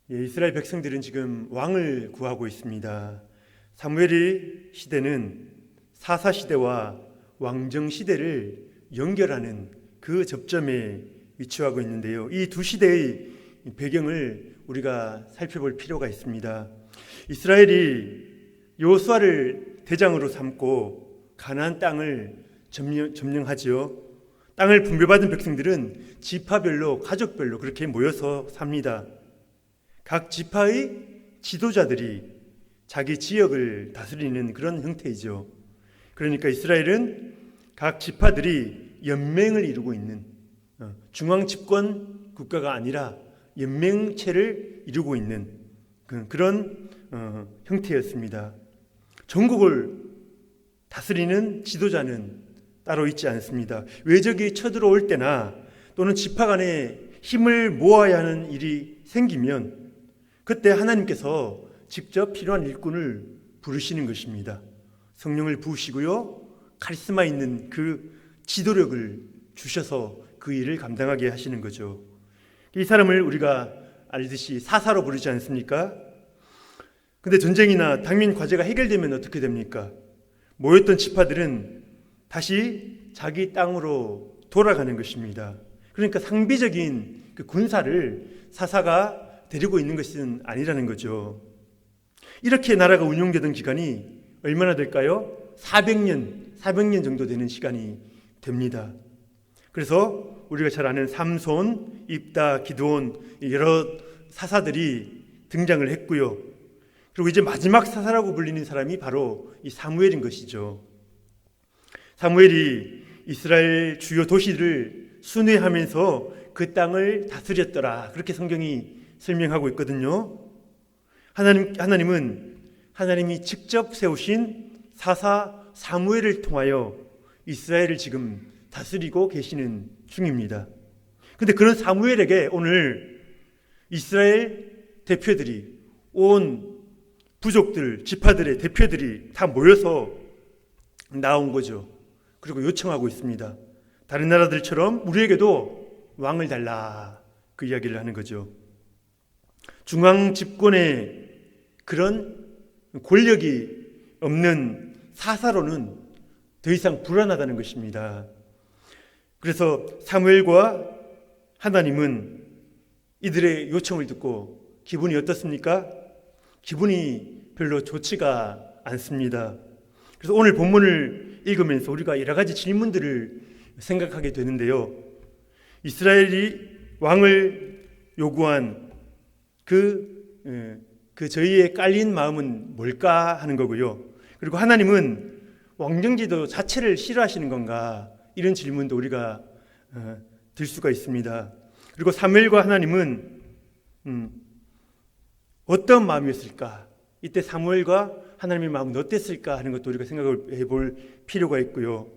이스라엘 백성들은 지금 왕을 구하고 있습니다. 사무엘의 시대는 사사 시대와 왕정 시대를 연결하는 그 접점에 위치하고 있는데요. 이 두 시대의 배경을 우리가 살펴볼 필요가 있습니다. 이스라엘이 여호수아를 대장으로 삼고 가나안 땅을 점령하지요. 땅을 분배받은 백성들은 지파별로, 가족별로 그렇게 모여서 삽니다. 각 지파의 지도자들이 자기 지역을 다스리는 그런 형태이죠. 그러니까 이스라엘은 각 지파들이 연맹을 이루고 있는 중앙 집권 국가가 아니라 연맹체를 이루고 있는 그런 형태였습니다. 전국을 다스리는 지도자는 따로 있지 않습니다. 외적이 쳐들어올 때나 또는 지파 간에 힘을 모아야 하는 일이 생기면 그때 하나님께서 직접 필요한 일꾼을 부르시는 것입니다. 성령을 부으시고요, 카리스마 있는 그 지도력을 주셔서 그 일을 감당하게 하시는 거죠. 이 사람을 우리가 알듯이 사사로 부르지 않습니까? 근데 전쟁이나 당면 과제가 해결되면 어떻게 됩니까? 모였던 지파들은 다시 자기 땅으로 돌아가는 것입니다. 그러니까 상비적인 그 군사를 사사가 데리고 있는 것은 아니라는 거죠. 이렇게 나라가 운영되던 기간이 얼마나 될까요? 400년 정도 되는 시간이 됩니다. 그래서 우리가 잘 아는 삼손, 입다, 기드온 여러 사사들이 등장을 했고요. 그리고 이제 마지막 사사라고 불리는 사람이 바로 이 사무엘인 것이죠. 사무엘이 이스라엘 주요 도시를 순회하면서 그 땅을 다스렸더라. 그렇게 성경이 설명하고 있거든요. 하나님은 하나님이 직접 세우신 사사 사무엘을 통하여 이스라엘을 지금 다스리고 계시는 중입니다. 그런데 그런 사무엘에게 오늘 이스라엘 대표들이, 온 부족들, 지파들의 대표들이 다 모여서 나온 거죠. 그리고 요청하고 있습니다. 다른 나라들처럼 우리에게도 왕을 달라, 그 이야기를 하는 거죠. 중앙 집권의 그런 권력이 없는 사사로는 더 이상 불안하다는 것입니다. 그래서 사무엘과 하나님은 이들의 요청을 듣고 기분이 어떻습니까? 기분이 별로 좋지가 않습니다. 그래서 오늘 본문을 읽으면서 우리가 여러 가지 질문들을 생각하게 되는데요. 이스라엘이 왕을 요구한 그 저희의 깔린 마음은 뭘까 하는 거고요. 그리고 하나님은 왕정제도 자체를 싫어하시는 건가? 이런 질문도 우리가 들 수가 있습니다. 그리고 사무엘과 하나님은 어떤 마음이었을까? 이때 사무엘과 하나님의 마음은 어땠을까 하는 것도 우리가 생각을 해볼 필요가 있고요.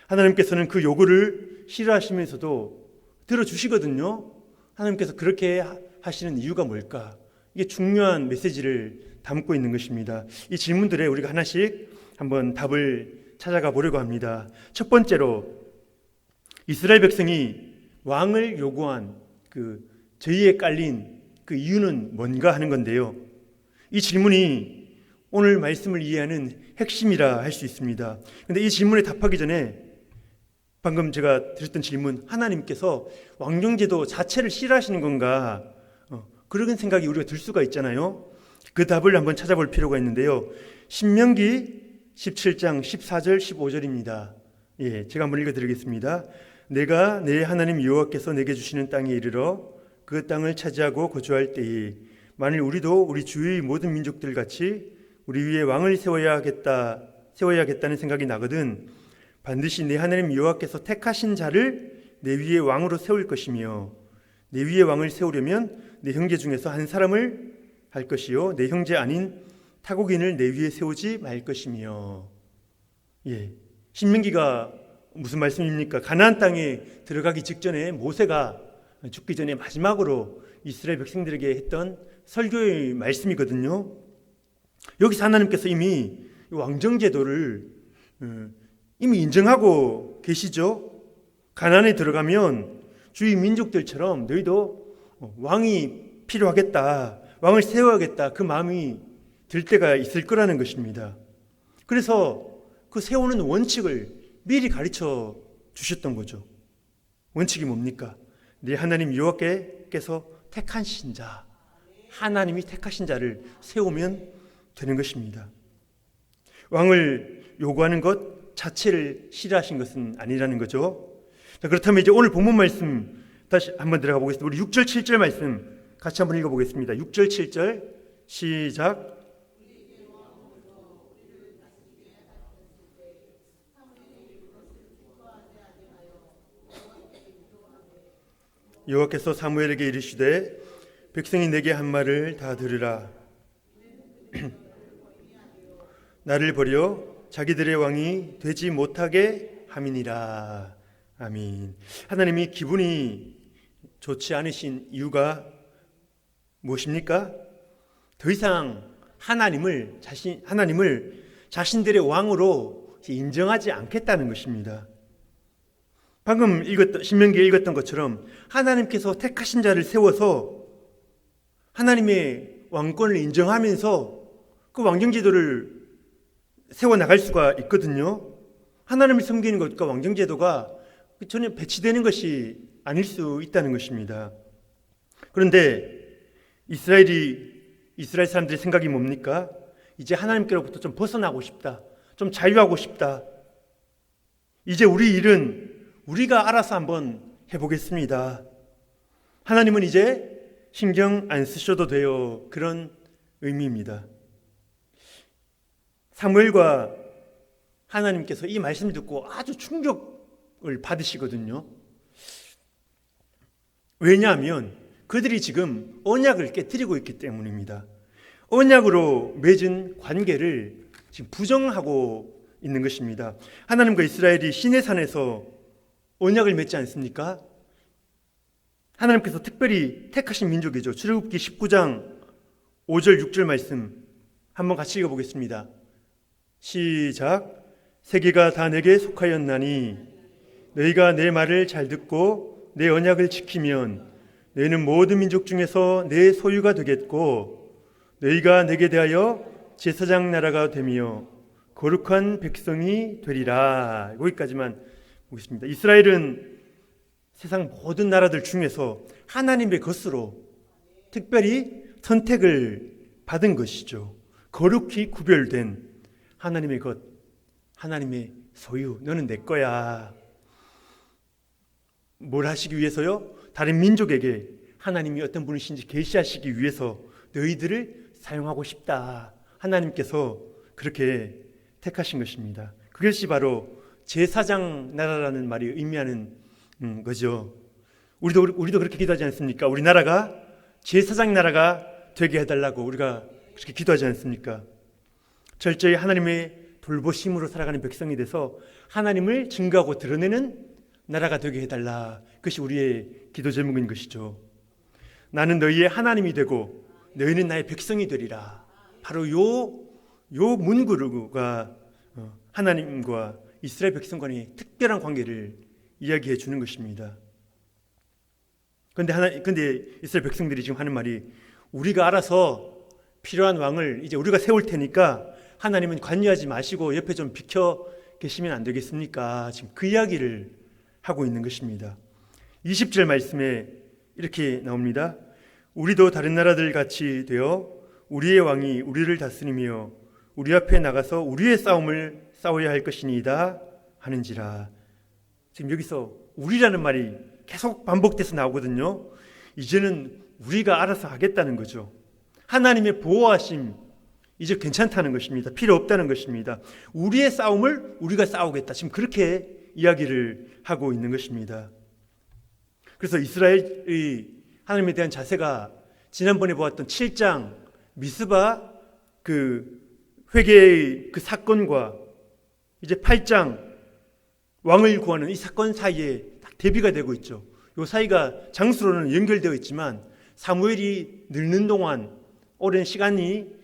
하나님께서는 그 요구를 싫어하시면서도 들어주시거든요. 하나님께서 그렇게 하시는 이유가 뭘까? 이게 중요한 메시지를 담고 있는 것입니다. 이 질문들에 우리가 하나씩 한번 답을 찾아가 보려고 합니다. 첫 번째로 이스라엘 백성이 왕을 요구한 그 저희에 깔린 그 이유는 뭔가 하는 건데요. 이 질문이 오늘 말씀을 이해하는 핵심이라 할 수 있습니다. 그런데 이 질문에 답하기 전에 방금 제가 드렸던 질문, 하나님께서 왕정제도 자체를 싫어하시는 건가? 그런 생각이 우리가 들 수가 있잖아요. 그 답을 한번 찾아볼 필요가 있는데요. 신명기 17장 14절 15절입니다. 제가 한번 읽어드리겠습니다. 내가 내 하나님 여호와께서 내게 주시는 땅에 이르러 그 땅을 차지하고 거주할 때에 만일 우리도 우리 주위의 모든 민족들 같이 우리 위에 왕을 세워야겠다는 생각이 나거든 반드시 내 하나님 여호와께서 택하신 자를 내 위에 왕으로 세울 것이며 내 위에 왕을 세우려면 내 형제 중에서 한 사람을 할 것이요 내 형제 아닌 타국인을 내 위에 세우지 말 것이며. 신명기가 무슨 말씀입니까? 가나안 땅에 들어가기 직전에 모세가 죽기 전에 마지막으로 이스라엘 백성들에게 했던 설교의 말씀이거든요. 여기서 하나님께서 이미 왕정제도를 이미 인정하고 계시죠. 가나안에 들어가면 주위 민족들처럼 너희도 왕이 필요하겠다. 왕을 세워야겠다 그 마음이 들 때가 있을 거라는 것입니다. 그래서 그 세우는 원칙을 미리 가르쳐 주셨던 거죠. 원칙이 뭡니까? 네 하나님 여호와께서 택한 신자, 하나님이 택하신 자를 세우면 되는 것입니다. 왕을 요구하는 것 자체를 싫어하신 것은 아니라는 거죠. 자, 그렇다면 이제 오늘 본문 말씀 다시 한번 들어가 보겠습니다. 우리 6절 7절 말씀 같이 한번 읽어보겠습니다. 6절 7절 시작. 여호와께서 사무엘에게 이르시되 백성이 내게 한 말을 다 들으라. 나를 버려 자기들의 왕이 되지 못하게 함이니라. 아멘. 하나님이 기분이 좋지 않으신 이유가 무엇입니까? 더 이상 하나님을 자신들의 왕으로 인정하지 않겠다는 것입니다. 방금 신명기에 읽었던 것처럼 하나님께서 택하신 자를 세워서 하나님의 왕권을 인정하면서 그 왕정제도를 세워나갈 수가 있거든요. 하나님을 섬기는 것과 왕정제도가 전혀 배치되는 것이 아닐 수 있다는 것입니다. 그런데 이스라엘 사람들의 생각이 뭡니까? 이제 하나님께로부터 좀 벗어나고 싶다. 좀 자유하고 싶다. 이제 우리 일은 우리가 알아서 한번 해보겠습니다. 하나님은 이제 신경 안 쓰셔도 돼요. 그런 의미입니다. 사무엘과 하나님께서 이 말씀을 듣고 아주 충격을 받으시거든요. 왜냐하면 그들이 지금 언약을 깨뜨리고 있기 때문입니다. 언약으로 맺은 관계를 지금 부정하고 있는 것입니다. 하나님과 이스라엘이 시내산에서 언약을 맺지 않습니까? 하나님께서 특별히 택하신 민족이죠. 출애굽기 19장 5절 6절 말씀 한번 같이 읽어보겠습니다. 시작. 세계가 다 내게 속하였나니 너희가 내 말을 잘 듣고 내 언약을 지키면 너희는 모든 민족 중에서 내 소유가 되겠고 너희가 내게 대하여 제사장 나라가 되며 거룩한 백성이 되리라. 여기까지만 보겠습니다. 이스라엘은 세상 모든 나라들 중에서 하나님의 것으로 특별히 선택을 받은 것이죠. 거룩히 구별된 하나님의 것, 하나님의 소유, 너는 내 거야. 뭘 하시기 위해서요? 다른 민족에게 하나님이 어떤 분이신지 계시하시기 위해서 너희들을 사용하고 싶다. 하나님께서 그렇게 택하신 것입니다. 그것이 바로 제사장 나라라는 말이 의미하는 거죠. 우리도 그렇게 기도하지 않습니까? 우리 나라가 제사장 나라가 되게 해달라고 우리가 그렇게 기도하지 않습니까? 철저히 하나님의 돌보심으로 살아가는 백성이 돼서 하나님을 증거하고 드러내는 나라가 되게 해달라. 그것이 우리의 기도 제목인 것이죠. 나는 너희의 하나님이 되고 너희는 나의 백성이 되리라. 바로 요 문구가 하나님과 이스라엘 백성 간의 특별한 관계를 이야기해 주는 것입니다. 근데 이스라엘 백성들이 지금 하는 말이 우리가 알아서 필요한 왕을 이제 우리가 세울 테니까 하나님은 관여하지 마시고 옆에 좀 비켜 계시면 안 되겠습니까? 지금 그 이야기를 하고 있는 것입니다. 20절 말씀에 이렇게 나옵니다. 우리도 다른 나라들 같이 되어 우리의 왕이 우리를 다스리며 우리 앞에 나가서 우리의 싸움을 싸워야 할 것이니이다 하는지라. 지금 여기서 우리라는 말이 계속 반복돼서 나오거든요. 이제는 우리가 알아서 하겠다는 거죠. 하나님의 보호하심 이제 괜찮다는 것입니다. 필요 없다는 것입니다. 우리의 싸움을 우리가 싸우겠다. 지금 그렇게 이야기를 하고 있는 것입니다. 그래서 이스라엘의 하나님에 대한 자세가 지난번에 보았던 7장 미스바 그 회개의 그 사건과 이제 8장 왕을 구하는 이 사건 사이에 딱 대비가 되고 있죠. 이 사이가 장수로는 연결되어 있지만 사무엘이 늙는 동안 오랜 시간이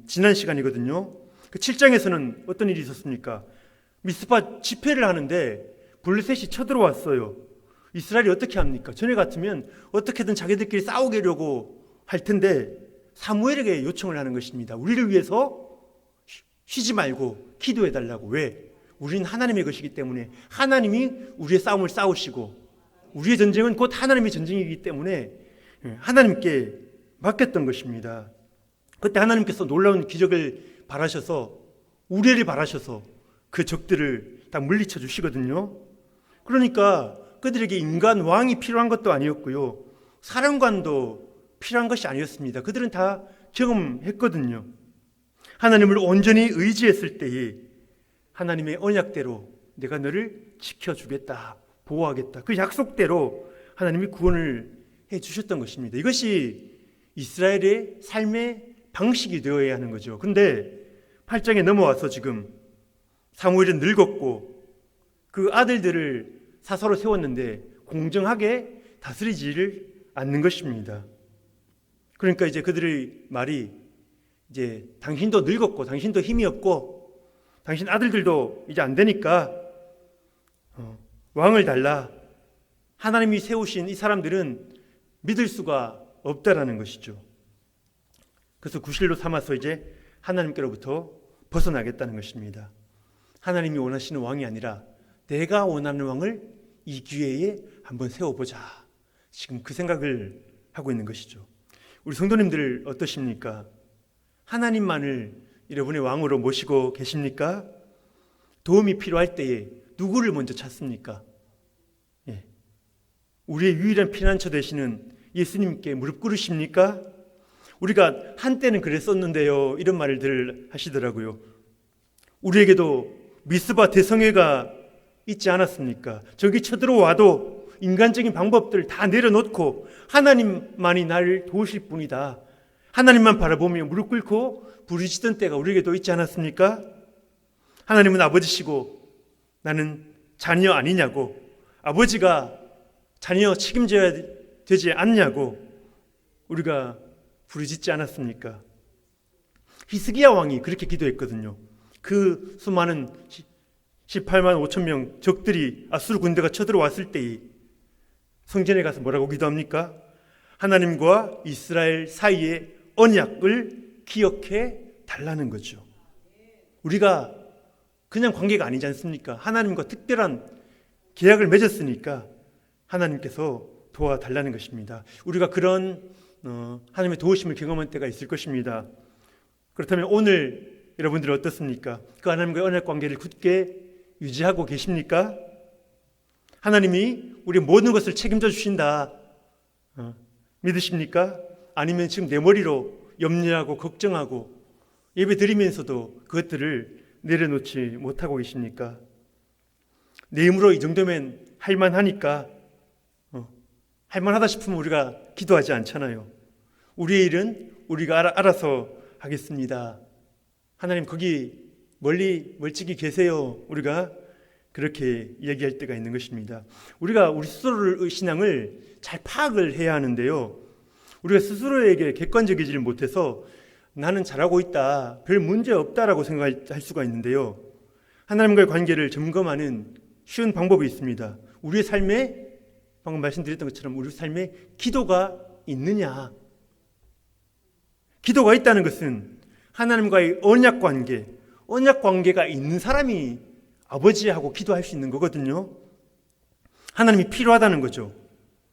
지난 시간이거든요. 그 7장에서는 어떤 일이 있었습니까? 미스바 집회를 하는데 블레셋이 쳐들어왔어요. 이스라엘이 어떻게 합니까? 전에 같으면 어떻게든 자기들끼리 싸우려고 할 텐데 사무엘에게 요청을 하는 것입니다. 우리를 위해서 쉬지 말고 기도해 달라고. 왜? 우리는 하나님의 것이기 때문에 하나님이 우리의 싸움을 싸우시고 우리의 전쟁은 곧 하나님의 전쟁이기 때문에 하나님께 맡겼던 것입니다. 그때 하나님께서 놀라운 기적을 바라셔서 우리를 바라셔서 그 적들을 다 물리쳐 주시거든요. 그러니까 그들에게 인간 왕이 필요한 것도 아니었고요, 사령관도 필요한 것이 아니었습니다. 그들은 다 경험했거든요. 하나님을 온전히 의지했을 때에 하나님의 언약대로 내가 너를 지켜주겠다, 보호하겠다, 그 약속대로 하나님이 구원을 해주셨던 것입니다. 이것이 이스라엘의 삶의 방식이 되어야 하는 거죠. 그런데 8장에 넘어와서 지금 사무엘은 늙었고 그 아들들을 사사로 세웠는데 공정하게 다스리지를 않는 것입니다. 그러니까 이제 그들의 말이 이제 당신도 늙었고 당신도 힘이 없고 당신 아들들도 이제 안 되니까 왕을 달라. 하나님이 세우신 이 사람들은 믿을 수가 없다라는 것이죠. 그래서 구실로 삼아서 이제 하나님께로부터 벗어나겠다는 것입니다. 하나님이 원하시는 왕이 아니라 내가 원하는 왕을 이 기회에 한번 세워보자. 지금 그 생각을 하고 있는 것이죠. 우리 성도님들 어떠십니까? 하나님만을 여러분의 왕으로 모시고 계십니까? 도움이 필요할 때에 누구를 먼저 찾습니까? 우리의 유일한 피난처 되시는 예수님께 무릎 꿇으십니까? 우리가 한때는 그랬었는데요, 이런 말을 하시더라고요. 우리에게도 미스바 대성회가 있지 않았습니까? 저기 쳐들어와도 인간적인 방법들 다 내려놓고 하나님만이 나를 도우실 분이다, 하나님만 바라보며 무릎 꿇고 부르짖던 때가 우리에게도 있지 않았습니까? 하나님은 아버지시고 나는 자녀 아니냐고, 아버지가 자녀 책임져야 되지 않냐고 우리가 부르짖지 않았습니까? 히스기야 왕이 그렇게 기도했거든요. 그 수많은 18만 5천 명 적들이 아수르 군대가 쳐들어왔을 때에 성전에 가서 뭐라고 기도합니까? 하나님과 이스라엘 사이의 언약을 기억해 달라는 거죠. 우리가 그냥 관계가 아니지 않습니까? 하나님과 특별한 계약을 맺었으니까 하나님께서 도와달라는 것입니다. 우리가 그런 하나님의 도우심을 경험한 때가 있을 것입니다. 그렇다면 오늘 여러분들은 어떻습니까? 그 하나님과의 언약 관계를 굳게 유지하고 계십니까? 하나님이 우리 모든 것을 책임져 주신다 믿으십니까? 아니면 지금 내 머리로 염려하고 걱정하고 예배 드리면서도 그것들을 내려놓지 못하고 계십니까? 내 힘으로 이 정도면 할만하니까 할만하다 싶으면 우리가 기도하지 않잖아요. 우리의 일은 우리가 알아서 하겠습니다. 하나님 거기 멀찍이 계세요. 우리가 그렇게 얘기할 때가 있는 것입니다. 우리가 우리 스스로의 신앙을 잘 파악을 해야 하는데요, 우리가 스스로에게 객관적이지를 못해서 나는 잘하고 있다, 별 문제 없다라고 생각할 수가 있는데요, 하나님과의 관계를 점검하는 쉬운 방법이 있습니다. 우리의 삶에 방금 말씀드렸던 것처럼 우리 삶에 기도가 있느냐. 기도가 있다는 것은 하나님과의 언약 관계가 있는 사람이 아버지하고 기도할 수 있는 거거든요. 하나님이 필요하다는 거죠.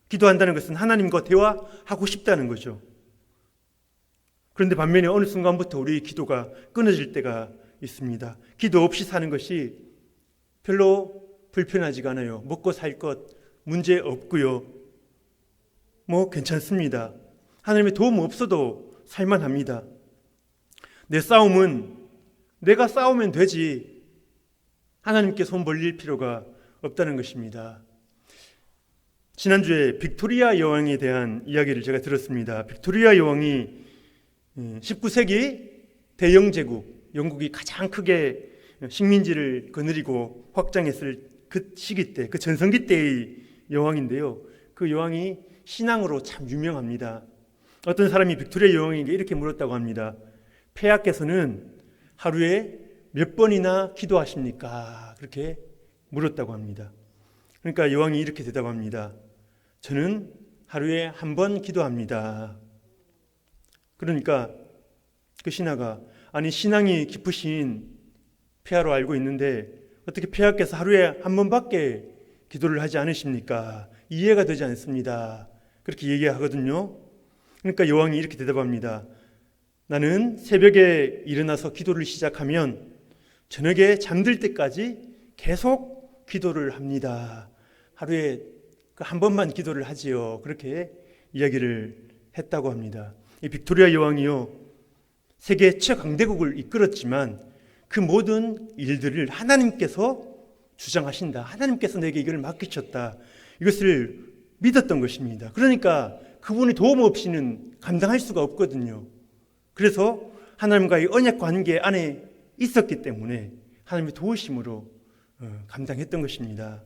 기도한다는 것은 하나님과 대화하고 싶다는 거죠. 그런데 반면에 어느 순간부터 우리의 기도가 끊어질 때가 있습니다. 기도 없이 사는 것이 별로 불편하지가 않아요. 먹고 살 것 문제 없고요, 괜찮습니다. 하나님의 도움 없어도 살만합니다. 내 싸움은 내가 싸우면 되지 하나님께 손 벌릴 필요가 없다는 것입니다. 지난주에 빅토리아 여왕에 대한 이야기를 제가 들었습니다. 빅토리아 여왕이 19세기 대영 제국, 영국이 가장 크게 식민지를 거느리고 확장했을 그 시기 때, 그 전성기 때의 여왕인데요, 그 여왕이 신앙으로 참 유명합니다. 어떤 사람이 빅토리아 여왕에게 이렇게 물었다고 합니다. 폐하께서는 하루에 몇 번이나 기도하십니까? 그렇게 물었다고 합니다. 그러니까 여왕이 이렇게 대답합니다. 저는 하루에 한 번 기도합니다. 그러니까 그 신하가 아니 신앙이 깊으신 폐하로 알고 있는데 어떻게 폐하께서 하루에 한 번밖에 기도를 하지 않으십니까? 이해가 되지 않습니다. 그렇게 얘기하거든요. 그러니까 여왕이 이렇게 대답합니다. 나는 새벽에 일어나서 기도를 시작하면 저녁에 잠들 때까지 계속 기도를 합니다. 하루에 한 번만 기도를 하지요. 그렇게 이야기를 했다고 합니다. 이 빅토리아 여왕이요, 세계 최강대국을 이끌었지만 그 모든 일들을 하나님께서 주장하신다. 하나님께서 내게 이걸 맡기셨다. 이것을 믿었던 것입니다. 그러니까 그분의 도움 없이는 감당할 수가 없거든요. 그래서 하나님과의 언약 관계 안에 있었기 때문에 하나님의 도우심으로 감당했던 것입니다.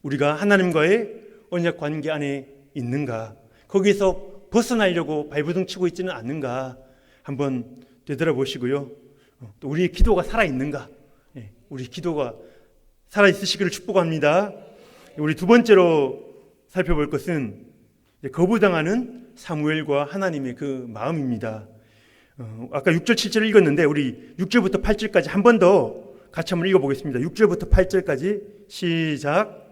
우리가 하나님과의 언약 관계 안에 있는가? 거기에서 벗어나려고 발버둥 치고 있지는 않는가? 한번 되돌아보시고요. 또 우리의 기도가 살아있는가? 우리 기도가 살아있으시기를 축복합니다. 우리 두 번째로 살펴볼 것은 거부당하는 사무엘과 하나님의 그 마음입니다. 아까 6절 7절을 읽었는데 우리 6절부터 8절까지 한 번 더 같이 한번 읽어보겠습니다. 6절부터 8절까지 시작.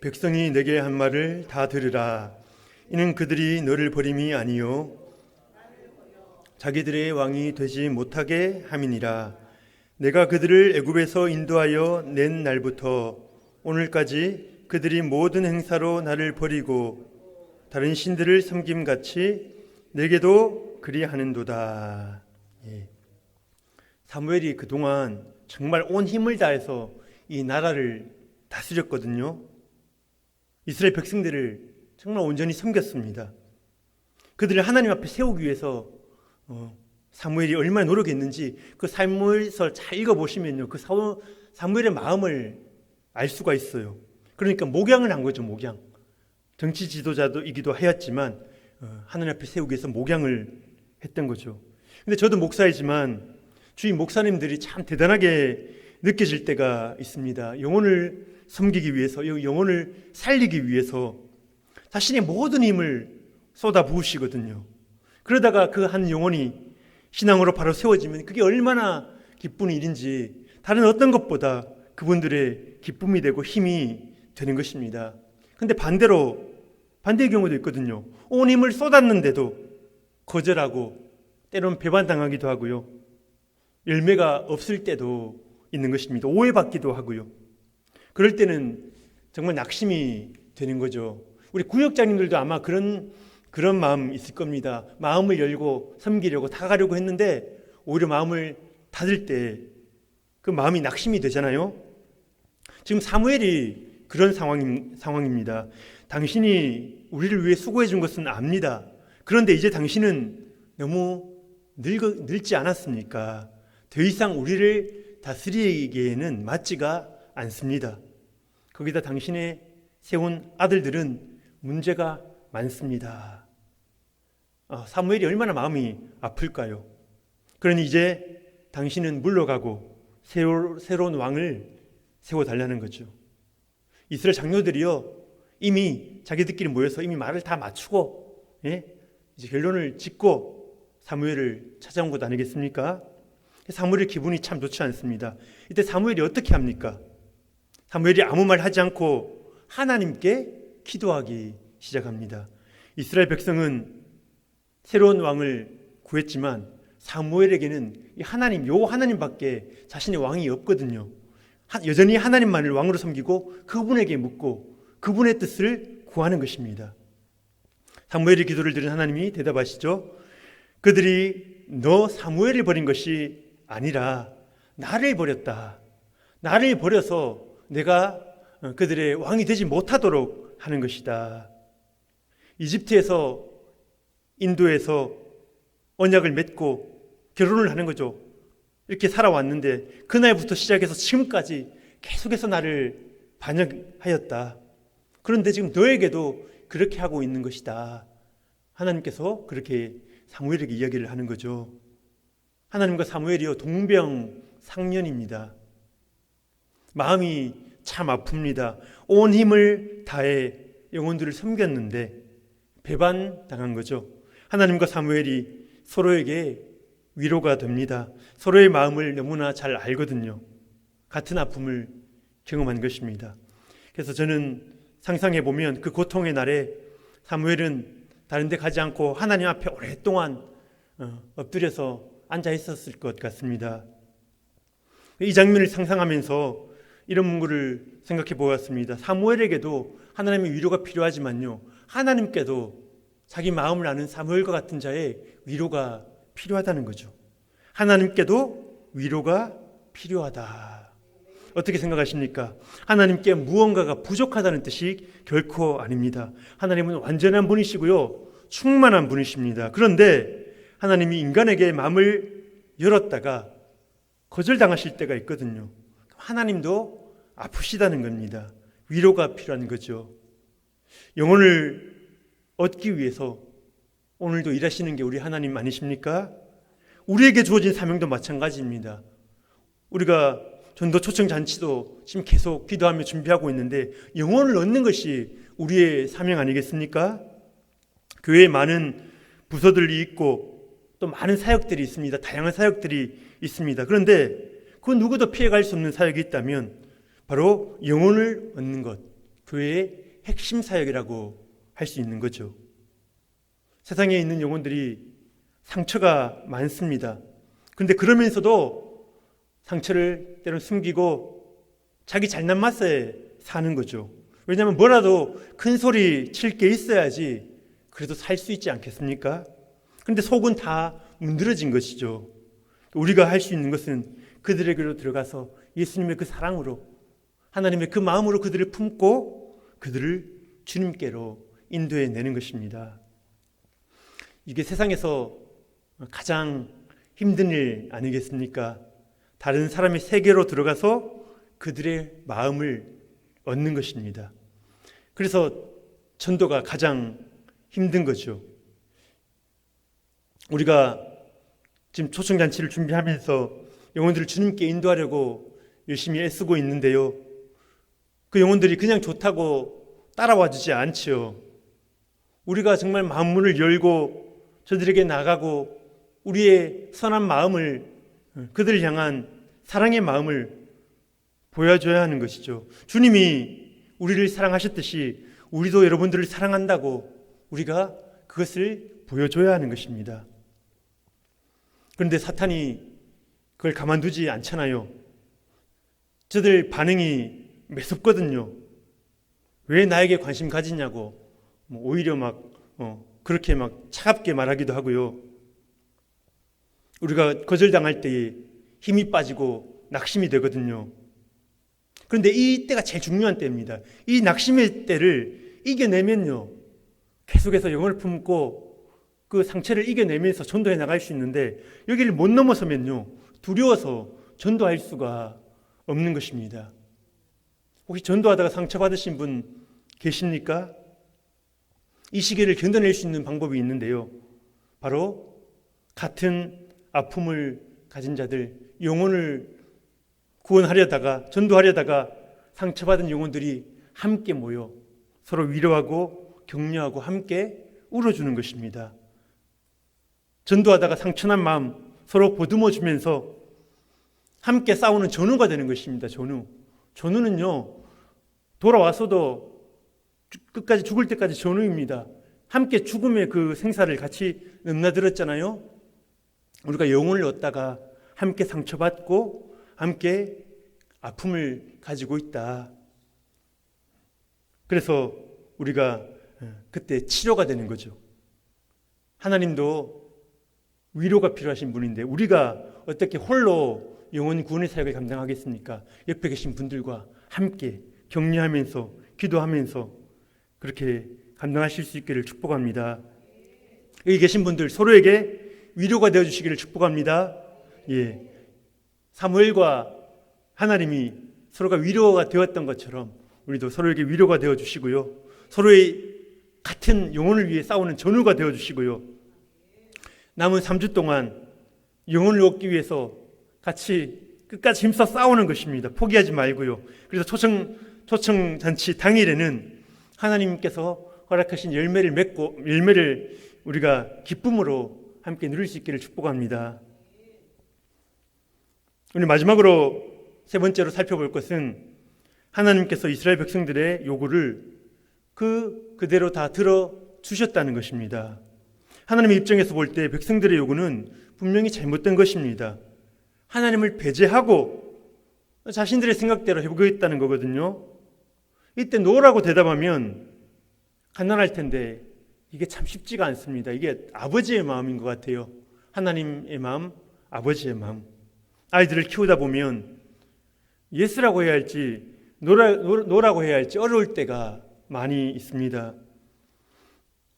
백성이 내게 한 말을 다 들으라. 이는 그들이 너를 버림이 아니요 자기들의 왕이 되지 못하게 함이니라. 내가 그들을 애굽에서 인도하여 낸 날부터 오늘까지 그들이 모든 행사로 나를 버리고 다른 신들을 섬김같이 내게도 그리하는도다. 사무엘이 그동안 정말 온 힘을 다해서 이 나라를 다스렸거든요. 이스라엘 백성들을 정말 온전히 섬겼습니다. 그들을 하나님 앞에 세우기 위해서 사무엘이 얼마나 노력했는지 그 사무엘서 잘 읽어보시면요, 그 사무엘의 마음을 알 수가 있어요. 그러니까 목양을 한 거죠. 목양. 정치 지도자이기도 하였지만 하나님 앞에 세우기 위해서 목양을 했던 거죠. 근데 저도 목사이지만 주위 목사님들이 참 대단하게 느껴질 때가 있습니다. 영혼을 섬기기 위해서, 영혼을 살리기 위해서 자신의 모든 힘을 쏟아 부으시거든요. 그러다가 그 한 영혼이 신앙으로 바로 세워지면 그게 얼마나 기쁜 일인지 다른 어떤 것보다 그분들의 기쁨이 되고 힘이 되는 것입니다. 그런데 반대의 경우도 있거든요. 온 힘을 쏟았는데도 거절하고 때로는 배반당하기도 하고요. 열매가 없을 때도 있는 것입니다. 오해받기도 하고요. 그럴 때는 정말 낙심이 되는 거죠. 우리 구역장님들도 아마 그런 마음 있을 겁니다. 마음을 열고 섬기려고 다가가려고 했는데 오히려 마음을 닫을 때 그 마음이 낙심이 되잖아요. 지금 사무엘이 그런 상황입니다. 당신이 우리를 위해 수고해 준 것은 압니다. 그런데 이제 당신은 너무 늙지 않았습니까? 더 이상 우리를 다스리기에는 맞지가 않습니다. 거기다 당신의 세운 아들들은 문제가 많습니다. 사무엘이 얼마나 마음이 아플까요? 그러니 이제 당신은 물러가고 새로운 왕을 세워달라는 거죠. 이스라엘 장로들이요, 이미 자기들끼리 모여서 이미 말을 다 맞추고 이제 결론을 짓고 사무엘을 찾아온 것 아니겠습니까? 사무엘의 기분이 참 좋지 않습니다. 이때 사무엘이 어떻게 합니까? 사무엘이 아무 말 하지 않고 하나님께 기도하기 시작합니다. 이스라엘 백성은 새로운 왕을 구했지만 사무엘에게는 요 하나님밖에 자신의 왕이 없거든요. 여전히 하나님만을 왕으로 섬기고 그분에게 묻고 그분의 뜻을 구하는 것입니다. 사무엘의 기도를 들은 하나님이 대답하시죠. 그들이 너 사무엘을 버린 것이 아니라 나를 버렸다. 나를 버려서 내가 그들의 왕이 되지 못하도록 하는 것이다. 이집트에서 인도에서 언약을 맺고 결혼을 하는 거죠. 이렇게 살아왔는데 그날부터 시작해서 지금까지 계속해서 나를 반역하였다. 그런데 지금 너에게도 그렇게 하고 있는 것이다. 하나님께서 그렇게 사무엘에게 이야기를 하는 거죠. 하나님과 사무엘이요 동병상련입니다. 마음이 참 아픕니다. 온 힘을 다해 영혼들을 섬겼는데 배반당한 거죠. 하나님과 사무엘이 서로에게 위로가 됩니다. 서로의 마음을 너무나 잘 알거든요. 같은 아픔을 경험한 것입니다. 그래서 저는 상상해 보면 그 고통의 날에 사무엘은 다른 데 가지 않고 하나님 앞에 오랫동안 엎드려서 앉아 있었을 것 같습니다. 이 장면을 상상하면서 이런 문구를 생각해 보았습니다. 사무엘에게도 하나님의 위로가 필요하지만요, 하나님께도 자기 마음을 아는 사무엘과 같은 자의 위로가 필요하다는 거죠. 하나님께도 위로가 필요하다. 어떻게 생각하십니까? 하나님께 무언가가 부족하다는 뜻이 결코 아닙니다. 하나님은 완전한 분이시고요, 충만한 분이십니다. 그런데 하나님이 인간에게 마음을 열었다가 거절당하실 때가 있거든요. 하나님도 아프시다는 겁니다. 위로가 필요한 거죠. 영혼을 얻기 위해서 오늘도 일하시는 게 우리 하나님 아니십니까? 우리에게 주어진 사명도 마찬가지입니다. 우리가 전도 초청 잔치도 지금 계속 기도하며 준비하고 있는데 영혼을 얻는 것이 우리의 사명 아니겠습니까? 교회에 많은 부서들이 있고 또 많은 사역들이 있습니다. 다양한 사역들이 있습니다. 그런데 그 누구도 피해갈 수 없는 사역이 있다면 바로 영혼을 얻는 것, 교회의 핵심 사역이라고 할 수 있는 거죠. 세상에 있는 영혼들이 상처가 많습니다. 그런데 그러면서도 상처를 때론 숨기고 자기 잘난 맛에 사는 거죠. 왜냐하면 뭐라도 큰 소리 칠 게 있어야지 그래도 살 수 있지 않겠습니까? 그런데 속은 다 문드러진 것이죠. 우리가 할 수 있는 것은 그들에게로 들어가서 예수님의 그 사랑으로, 하나님의 그 마음으로 그들을 품고 그들을 주님께로 인도해 내는 것입니다. 이게 세상에서 가장 힘든 일 아니겠습니까? 다른 사람의 세계로 들어가서 그들의 마음을 얻는 것입니다. 그래서 전도가 가장 힘든 거죠. 우리가 지금 초청잔치를 준비하면서 영혼들을 주님께 인도하려고 열심히 애쓰고 있는데요, 그 영혼들이 그냥 좋다고 따라와 주지 않지요. 우리가 정말 마음문을 열고 저들에게 나가고 우리의 선한 마음을, 그들을 향한 사랑의 마음을 보여줘야 하는 것이죠. 주님이 우리를 사랑하셨듯이 우리도 여러분들을 사랑한다고 우리가 그것을 보여줘야 하는 것입니다. 그런데 사탄이 그걸 가만두지 않잖아요. 저들 반응이 매섭거든요. 왜 나에게 관심 가지냐고, 오히려 그렇게 차갑게 말하기도 하고요. 우리가 거절당할 때에 힘이 빠지고 낙심이 되거든요. 그런데 이 때가 제일 중요한 때입니다. 이 낙심의 때를 이겨내면요, 계속해서 영혼을 품고 그 상처를 이겨내면서 전도해 나갈 수 있는데, 여기를 못 넘어서면요, 두려워서 전도할 수가 없는 것입니다. 혹시 전도하다가 상처받으신 분 계십니까? 이 시기를 견뎌낼 수 있는 방법이 있는데요, 바로 같은 아픔을 가진 자들, 영혼을 구원하려다가, 전도하려다가 상처받은 영혼들이 함께 모여 서로 위로하고 격려하고 함께 울어주는 것입니다. 전도하다가 상처난 마음 서로 보듬어주면서 함께 싸우는 전우가 되는 것입니다. 전우는요, 돌아와서도 끝까지, 죽을 때까지 전우입니다. 함께 죽음의 그 생사를 같이 넘나들었잖아요. 우리가 영혼을 얻다가 함께 상처받고 함께 아픔을 가지고 있다. 그래서 우리가 그때 치료가 되는 거죠. 하나님도 위로가 필요하신 분인데 우리가 어떻게 홀로 영혼 구원의 사역을 감당하겠습니까? 옆에 계신 분들과 함께 격려하면서 기도하면서 그렇게 감당하실 수 있기를 축복합니다. 여기 계신 분들 서로에게 위로가 되어주시기를 축복합니다. 예, 사무엘과 하나님이 서로가 위로가 되었던 것처럼 우리도 서로에게 위로가 되어주시고요, 서로의 같은 영혼을 위해 싸우는 전우가 되어주시고요, 남은 3주 동안 영혼을 얻기 위해서 같이 끝까지 힘써 싸우는 것입니다. 포기하지 말고요. 그래서 초청 잔치 당일에는 하나님께서 허락하신 열매를 우리가 기쁨으로 함께 누릴 수 있기를 축복합니다. 우리 마지막으로 세 번째로 살펴볼 것은 하나님께서 이스라엘 백성들의 요구를 그대로 다 들어주셨다는 것입니다. 하나님의 입장에서 볼 때 백성들의 요구는 분명히 잘못된 것입니다. 하나님을 배제하고 자신들의 생각대로 해보겠다는 거거든요. 이때 노라고 대답하면 가난할 텐데 이게 참 쉽지가 않습니다. 이게 아버지의 마음인 것 같아요. 하나님의 마음, 아버지의 마음. 아이들을 키우다 보면 예스라고 해야 할지 노라고 해야 할지 어려울 때가 많이 있습니다.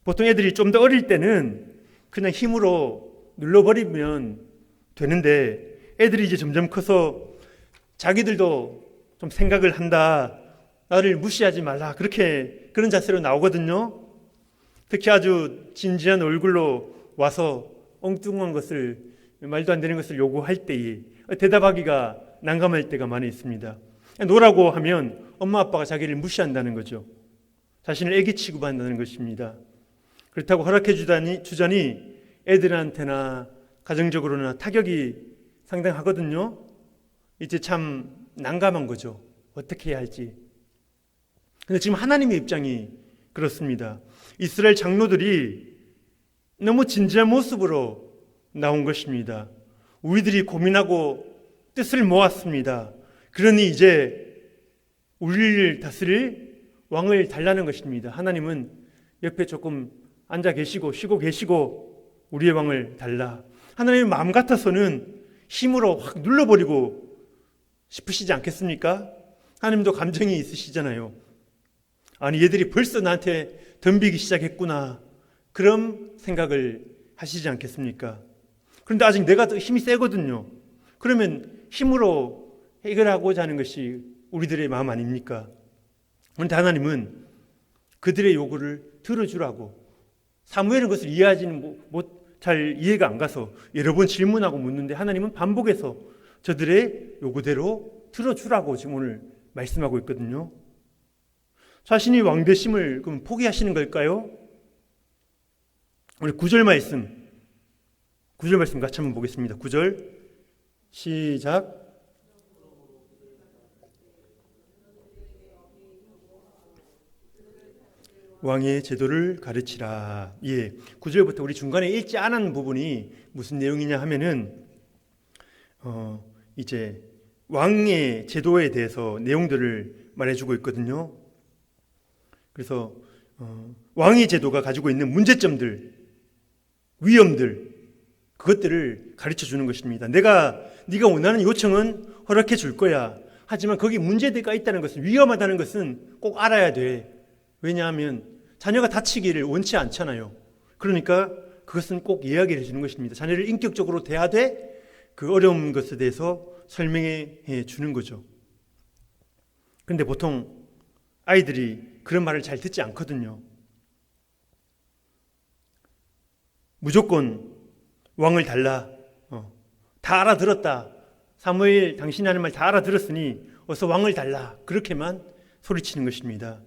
보통 애들이 좀 더 어릴 때는 그냥 힘으로 눌러버리면 되는데 애들이 이제 점점 커서 자기들도 좀 생각을 한다. 나를 무시하지 말라. 그런 자세로 나오거든요. 특히 아주 진지한 얼굴로 와서 엉뚱한 것을, 말도 안 되는 것을 요구할 때에 대답하기가 난감할 때가 많이 있습니다. 노라고 하면 엄마 아빠가 자기를 무시한다는 거죠. 자신을 애기 취급한다는 것입니다. 그렇다고 허락해 주자니 애들한테나 가정적으로나 타격이 상당하거든요. 이제 참 난감한 거죠. 어떻게 해야 할지. 근데 지금 하나님의 입장이 그렇습니다. 이스라엘 장로들이 너무 진지한 모습으로 나온 것입니다. 우리들이 고민하고 뜻을 모았습니다. 그러니 이제 우리를 다스릴 왕을 달라는 것입니다. 하나님은 옆에 조금 앉아 계시고 쉬고 계시고 우리의 왕을 달라. 하나님의 마음 같아서는 힘으로 확 눌러버리고 싶으시지 않겠습니까? 하나님도 감정이 있으시잖아요. 아니 얘들이 벌써 나한테 덤비기 시작했구나. 그런 생각을 하시지 않겠습니까? 그런데 아직 내가 더 힘이 세거든요. 그러면 힘으로 해결하고자 하는 것이 우리들의 마음 아닙니까? 그런데 하나님은 그들의 요구를 들어주라고. 사무엘은 그것을 이해하지는 잘 이해가 안 가서 여러 번 질문하고 묻는데 하나님은 반복해서 저들의 요구대로 들어주라고 지금 오늘 말씀하고 있거든요. 자신이 왕되심을 그럼 포기하시는 걸까요? 우리 9절 말씀 같이 한번 보겠습니다. 9절 시작. 왕의 제도를 가르치라. 9절부터 우리 중간에 읽지 않은 부분이 무슨 내용이냐 하면은 이제 왕의 제도에 대해서 내용들을 말해주고 있거든요. 그래서 왕의 제도가 가지고 있는 문제점들, 위험들, 그것들을 가르쳐 주는 것입니다. 네가 원하는 요청은 허락해 줄 거야. 하지만 거기 문제가 있다는 것은, 위험하다는 것은 꼭 알아야 돼. 왜냐하면 자녀가 다치기를 원치 않잖아요. 그러니까 그것은 꼭 이야기를 해주는 것입니다. 자녀를 인격적으로 대하되 그 어려운 것에 대해서 설명해 주는 거죠. 그런데 보통 아이들이 그런 말을 잘 듣지 않거든요. 무조건 왕을 달라. 다 알아들었다. 사무엘 당신이 하는 말 다 알아들었으니 어서 왕을 달라. 그렇게만 소리치는 것입니다.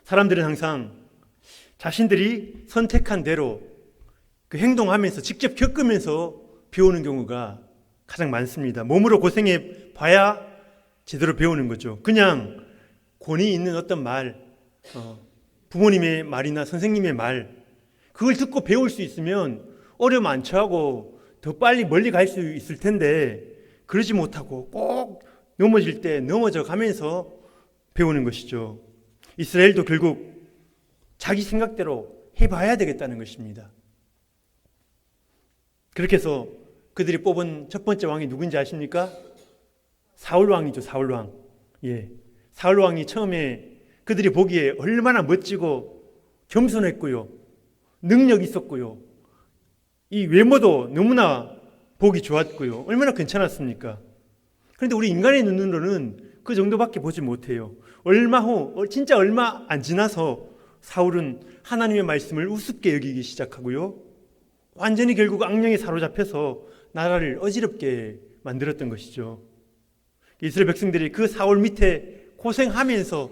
사람들은 항상 자신들이 선택한 대로 그 행동하면서 직접 겪으면서 배우는 경우가 가장 많습니다. 몸으로 고생해 봐야 제대로 배우는 거죠. 그냥 권위 있는 어떤 말, 부모님의 말이나 선생님의 말, 그걸 듣고 배울 수 있으면 어려움 안 처하고 더 빨리 멀리 갈 수 있을 텐데 그러지 못하고 꼭 넘어질 때 넘어져 가면서 배우는 것이죠. 이스라엘도 결국 자기 생각대로 해봐야 되겠다는 것입니다. 그렇게 해서 그들이 뽑은 첫 번째 왕이 누군지 아십니까? 사울왕이죠. 사울왕. 사울왕이 처음에 그들이 보기에 얼마나 멋지고 겸손했고요, 능력 있었고요, 이 외모도 너무나 보기 좋았고요, 얼마나 괜찮았습니까? 그런데 우리 인간의 눈으로는 그 정도밖에 보지 못해요. 진짜 얼마 안 지나서 사울은 하나님의 말씀을 우습게 여기기 시작하고요, 완전히 결국 악령에 사로잡혀서 나라를 어지럽게 만들었던 것이죠. 이스라엘 백성들이 그 사울 밑에 고생하면서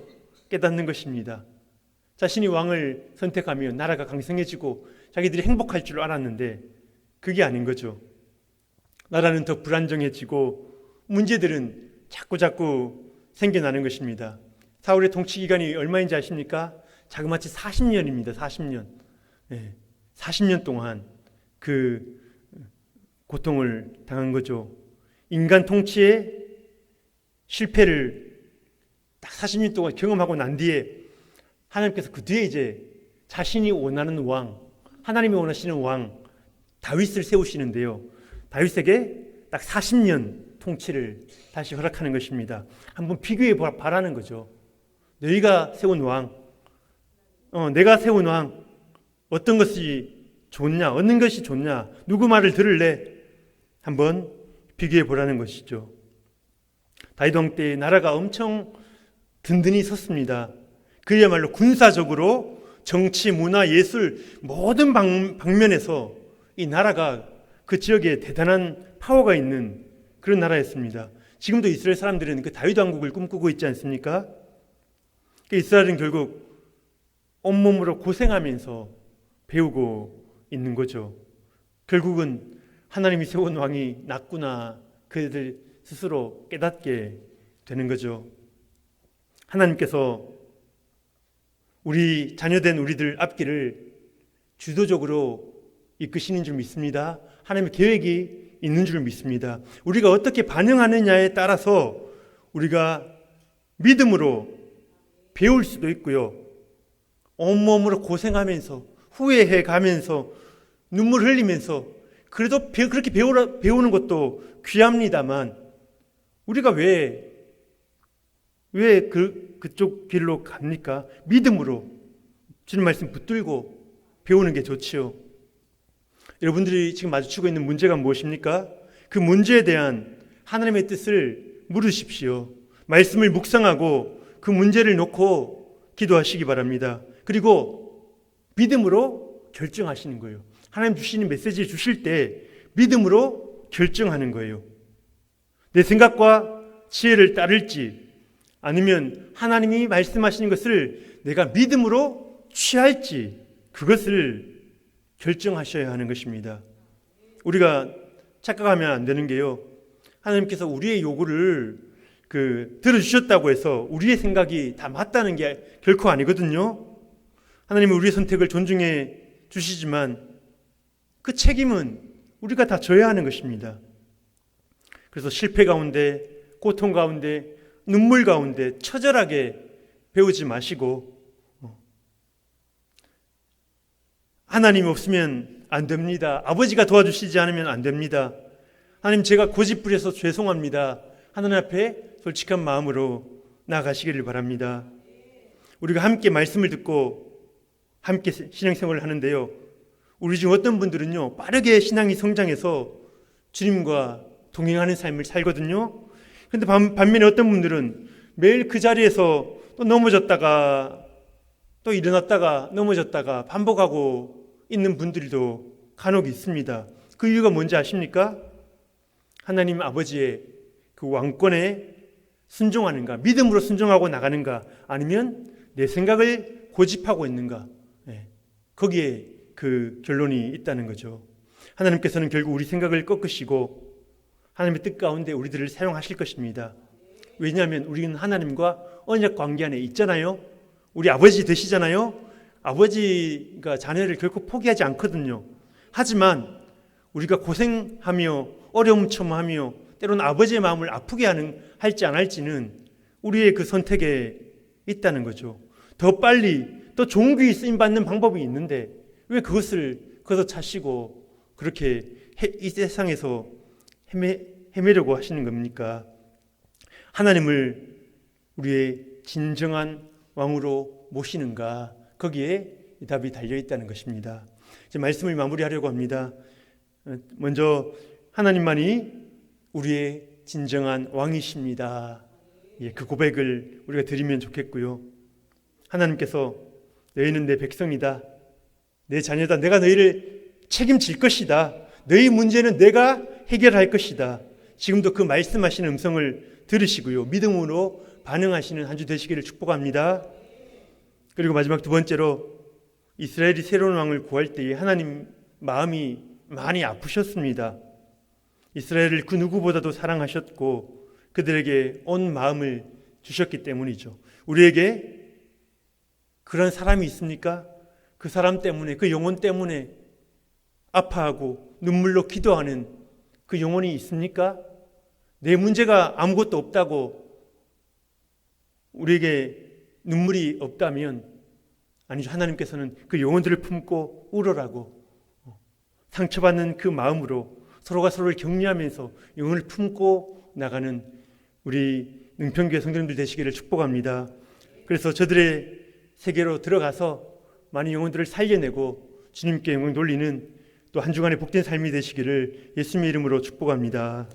깨닫는 것입니다. 자신이 왕을 선택하면 나라가 강성해지고 자기들이 행복할 줄 알았는데 그게 아닌 거죠. 나라는 더 불안정해지고 문제들은 자꾸 생겨나는 것입니다. 사울의 통치 기간이 얼마인지 아십니까? 자그마치 40년입니다. 40년. 40년 동안 그 고통을 당한 거죠. 인간 통치의 실패를 딱 40년 동안 경험하고 난 뒤에 하나님께서 그 뒤에 이제 자신이 원하는 왕, 하나님이 원하시는 왕 다윗을 세우시는데요. 다윗에게 딱 40년 통치를 다시 허락하는 것입니다. 한번 비교해 보라는 거죠. 너희가 세운 왕, 내가 세운 왕, 어떤 것이 좋냐, 어느 것이 좋냐, 누구 말을 들을래? 한번 비교해 보라는 것이죠. 다윗 왕 때 나라가 엄청 든든히 섰습니다. 그야말로 군사적으로 정치, 문화, 예술 모든 방면에서 이 나라가 그 지역에 대단한 파워가 있는 그런 나라였습니다. 지금도 이스라엘 사람들은 그 다윗 왕국을 꿈꾸고 있지 않습니까? 이스라엘은 결국 온몸으로 고생하면서 배우고 있는 거죠. 결국은 하나님이 세운 왕이 낫구나 그들 스스로 깨닫게 되는 거죠. 하나님께서 우리 자녀된 우리들 앞길을 주도적으로 이끄시는 줄 믿습니다. 하나님의 계획이 있는 줄 믿습니다. 우리가 어떻게 반응하느냐에 따라서 우리가 믿음으로 배울 수도 있고요. 온몸으로 고생하면서 후회해 가면서 눈물 흘리면서 그래도 그렇게 배우는 것도 귀합니다만 우리가 왜 그쪽 길로 갑니까? 믿음으로 주님 말씀 붙들고 배우는 게 좋지요. 여러분들이 지금 마주치고 있는 문제가 무엇입니까? 그 문제에 대한 하나님의 뜻을 물으십시오. 말씀을 묵상하고 그 문제를 놓고 기도하시기 바랍니다. 그리고 믿음으로 결정하시는 거예요. 하나님 주시는 메시지를 주실 때 믿음으로 결정하는 거예요. 내 생각과 지혜를 따를지 아니면 하나님이 말씀하시는 것을 내가 믿음으로 취할지 그것을 결정하셔야 하는 것입니다. 우리가 착각하면 안 되는 게요. 하나님께서 우리의 요구를 들어주셨다고 해서 우리의 생각이 다 맞다는 게 결코 아니거든요. 하나님은 우리의 선택을 존중해 주시지만 그 책임은 우리가 다 져야 하는 것입니다. 그래서 실패 가운데, 고통 가운데, 눈물 가운데 처절하게 배우지 마시고 하나님 없으면 안 됩니다. 아버지가 도와주시지 않으면 안 됩니다. 하나님 제가 고집부려서 죄송합니다. 하나님 앞에 솔직한 마음으로 나아가시기를 바랍니다. 우리가 함께 말씀을 듣고 함께 신앙생활을 하는데요. 우리 중 어떤 분들은요. 빠르게 신앙이 성장해서 주님과 동행하는 삶을 살거든요. 그런데 반면에 어떤 분들은 매일 그 자리에서 또 넘어졌다가 또 일어났다가 넘어졌다가 반복하고 있는 분들도 간혹 있습니다. 그 이유가 뭔지 아십니까? 하나님 아버지의 그 왕권에 순종하는가, 믿음으로 순종하고 나가는가, 아니면 내 생각을 고집하고 있는가, 거기에 그 결론이 있다는 거죠. 하나님께서는 결국 우리 생각을 꺾으시고 하나님의 뜻 가운데 우리들을 사용하실 것입니다. 왜냐하면 우리는 하나님과 언약 관계 안에 있잖아요. 우리 아버지 되시잖아요. 아버지가 자녀를 결코 포기하지 않거든요. 하지만 우리가 고생하며 어려움 처마하며 때로는 아버지의 마음을 아프게 할지 안 할지는 우리의 그 선택에 있다는 거죠. 더 빨리 더 좋은 귀 쓰임받는 방법이 있는데 왜 그것을 찾으시고 그렇게 이 세상에서 헤매려고 하시는 겁니까? 하나님을 우리의 진정한 왕으로 모시는가, 거기에 답이 달려있다는 것입니다. 이제 말씀을 마무리하려고 합니다. 먼저 하나님만이 우리의 진정한 왕이십니다. 그 고백을 우리가 드리면 좋겠고요. 하나님께서 너희는 내 백성이다, 내 자녀다, 내가 너희를 책임질 것이다. 너희 문제는 내가 해결할 것이다. 지금도 그 말씀하시는 음성을 들으시고요. 믿음으로 반응하시는 한 주 되시기를 축복합니다. 그리고 마지막 두 번째로 이스라엘이 새로운 왕을 구할 때에 하나님 마음이 많이 아프셨습니다. 이스라엘을 그 누구보다도 사랑하셨고 그들에게 온 마음을 주셨기 때문이죠. 우리에게 그런 사람이 있습니까? 그 사람 때문에, 그 영혼 때문에 아파하고 눈물로 기도하는 그 영혼이 있습니까? 내 문제가 아무것도 없다고 우리에게 눈물이 없다면 아니죠. 하나님께서는 그 영혼들을 품고 울어라고 상처받는 그 마음으로 서로가 서로를 격려하면서 영혼을 품고 나가는 우리 능평교회 성도님들 되시기를 축복합니다. 그래서 저들의 세계로 들어가서 많은 영혼들을 살려내고 주님께 영광 돌리는 또 한 주간의 복된 삶이 되시기를 예수님의 이름으로 축복합니다.